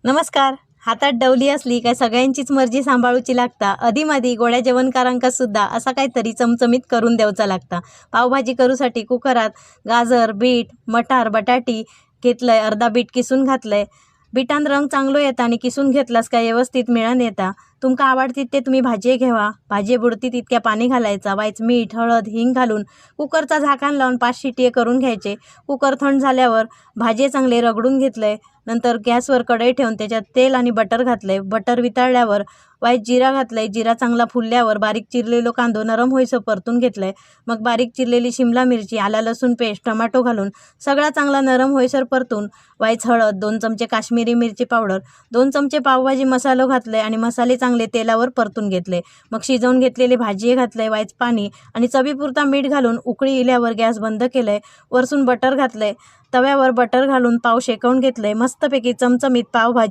नमस्कार. हातात डवली असली काय सगळ्यांचीच मर्जी सांभाळूची लागता. अधीमधी गोड्या जेवणकारांका सुद्धा असा काहीतरी चमचमीत करून देवचा लागता. पावभाजी करूसाठी कुकरात गाजर, बीट, मटार, बटाटी घेतलंय, अर्धा बीट किसून घातलंय. बिटान रंग चांगलो येता आणि किसून घेतलास काय व्यवस्थित मिळून येता. तुमका आवडतीत ते तुम्ही भाजी घेवा. भाजी बुडती तितक्या पाणी घालायचा. वायच मीठ, हळद, हिंग घालून कुकरचा झाकण लावून 5 शिट्ये करून घ्यायचे. कुकर थंड झाल्यावर भाजी चांगले रगडून घेतलंय. नंतर गॅसवर कढई ठेवून त्याच्यात तेल आणि बटर घातलंय. बटर वितळल्यावर वाईट जिरा घातलंय. जिरा चांगला फुलल्यावर बारीक चिरलेलो कांदो नरम होईसो परतून घेतलंय. मग बारीक चिरलेली शिमला मिरची, आला लसूण पेस्ट, टोमॅटो घालून सगळा चांगला नरम होईसर परतून वाईच हळद, 2 चमचे काश्मीरी मिरची पावडर, 2 चमचे पावभाजी मसालो घातले आणि मसाले चांगले तेलावर परतून घेतले. मग शिजवून घेतलेली भाजी घातलंय, वाईच पाणी आणि चवीपुरता मीठ घालून उकळी इल्यावर गॅस बंद केलंय. वरसून बटर घातलंय. तव्यावर बटर घालून पाव शेकवून घेतलंय. मस्तपैकी चमचमीत पावभाजी